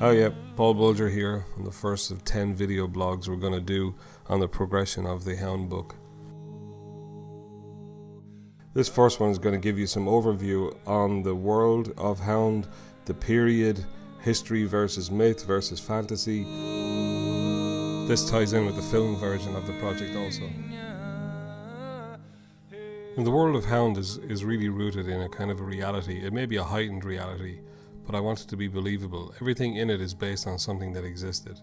Oh yeah, Paul Bolger here on the first of 10 video blogs we're going to do on the progression of the Hound book. This first one is going to give you some overview on the world of Hound, the period, history versus myth versus fantasy. This ties in with the film version of the project also. And the world of Hound is really rooted in a kind of a reality. It may be a heightened reality, but I want it to be believable. Everything in it is based on something that existed.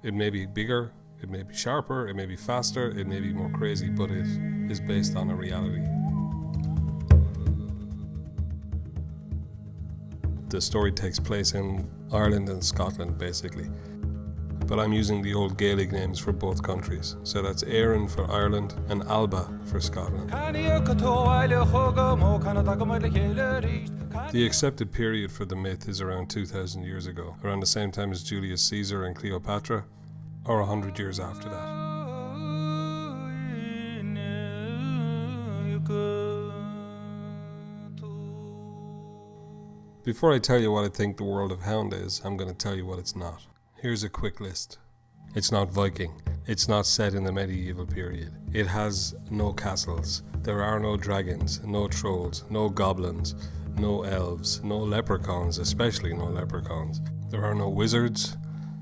It may be bigger, it may be sharper, it may be faster, it may be more crazy, but it is based on a reality. The story takes place in Ireland and Scotland, basically. But I'm using the old Gaelic names for both countries. So that's Éireann for Ireland and Alba for Scotland. The accepted period for the myth is around 2,000 years ago, around the same time as Julius Caesar and Cleopatra, or 100 years after that. Before I tell you what I think the world of Hound is, I'm going to tell you what it's not. Here's a quick list. It's not Viking. It's not set in the medieval period. It has no castles. There are no dragons, no trolls, no goblins, no elves, no leprechauns, especially no leprechauns. There are no wizards,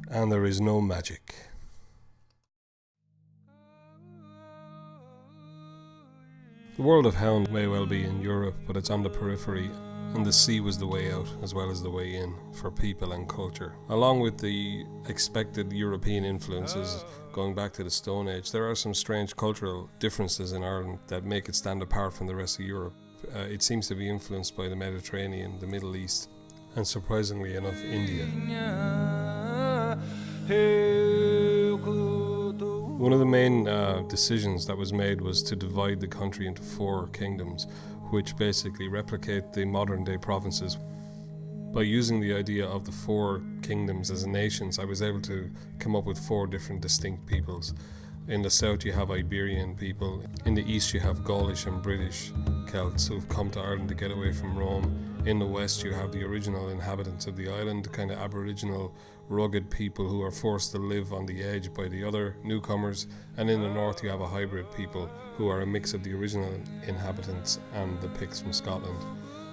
and there is no magic. The world of Hound may well be in Europe, but it's on the periphery. And the sea was the way out as well as the way in for people and culture. Along with the expected European influences going back to the Stone Age, there are some strange cultural differences in Ireland that make it stand apart from the rest of Europe. It seems to be influenced by the Mediterranean, the Middle East, and surprisingly enough, India. One of the main decisions that was made was to divide the country into 4 kingdoms, which basically replicate the modern day provinces. By using the idea of the 4 kingdoms as nations, I was able to come up with 4 different distinct peoples. In the south you have Iberian people, in the east you have Gaulish and British Celts who've come to Ireland to get away from Rome. In the west you have the original inhabitants of the island, kind of aboriginal rugged people who are forced to live on the edge by the other newcomers, and in the north you have a hybrid people who are a mix of the original inhabitants and the Picts from Scotland.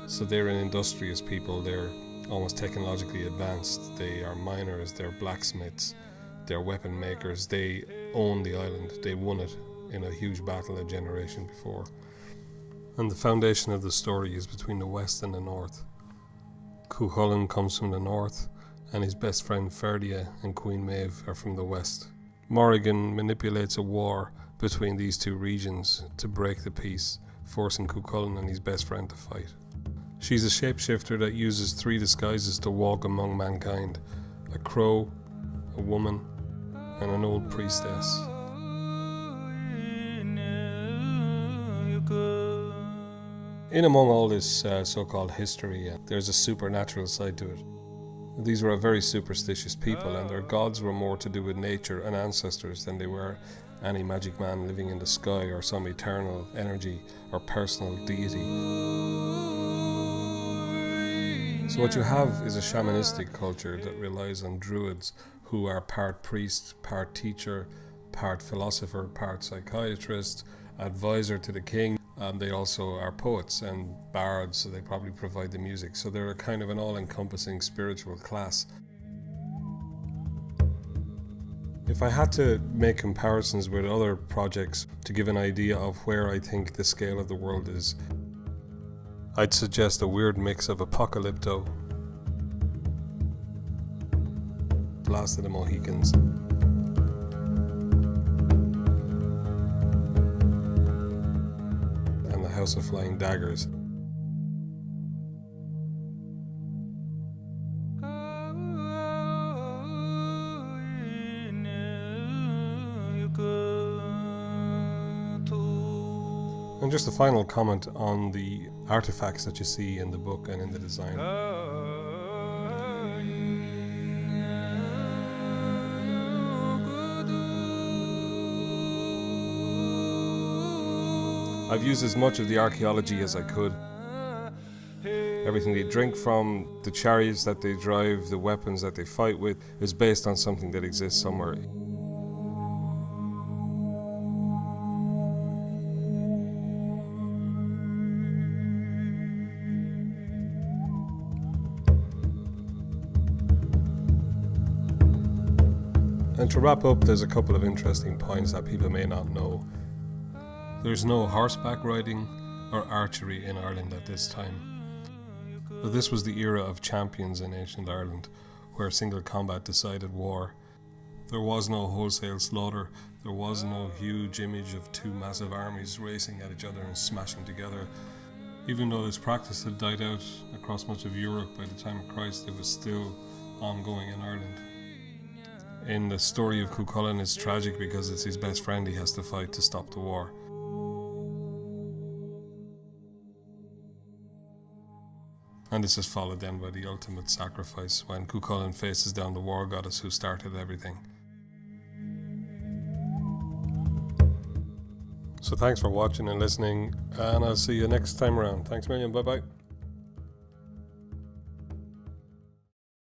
So they're an industrious people, they're almost technologically advanced, they are miners, they're blacksmiths, they're weapon makers, they own the island, they won it in a huge battle a generation before. And the foundation of the story is between the west and the north. Chulainn comes from the north, and his best friend Ferdia and Queen Maeve are from the west. Morrigan manipulates a war between these 2 regions to break the peace, forcing Chulainn and his best friend to fight. She's a shapeshifter that uses 3 disguises to walk among mankind: a crow, a woman, and an old priestess. In among all this so-called history, there's a supernatural side to it. These were a very superstitious people, and their gods were more to do with nature and ancestors than they were any magic man living in the sky or some eternal energy or personal deity. So what you have is a shamanistic culture that relies on druids who are part priest, part teacher, part philosopher, part psychiatrist, advisor to the king. They also are poets and bards, so they probably provide the music. So they're a kind of an all-encompassing spiritual class. If I had to make comparisons with other projects to give an idea of where I think the scale of the world is, I'd suggest a weird mix of Apocalypto, Last of the Mohicans, and the House of Flying Daggers. And just a final comment on the artifacts that you see in the book and in the design. I've used as much of the archaeology as I could. Everything they drink from, the chariots that they drive, the weapons that they fight with, is based on something that exists somewhere. And to wrap up, there's a couple of interesting points that people may not know. There's no horseback riding or archery in Ireland at this time. But this was the era of champions in ancient Ireland, where single combat decided war. There was no wholesale slaughter, there was no huge image of two massive armies racing at each other and smashing together. Even though this practice had died out across much of Europe by the time of Christ, it was still ongoing in Ireland. In the story of Chulainn, it's tragic because it's his best friend he has to fight to stop the war. And this is followed then by the ultimate sacrifice when Chulainn faces down the war goddess who started everything. So thanks for watching and listening, and I'll see you next time around. Thanks a million, bye bye.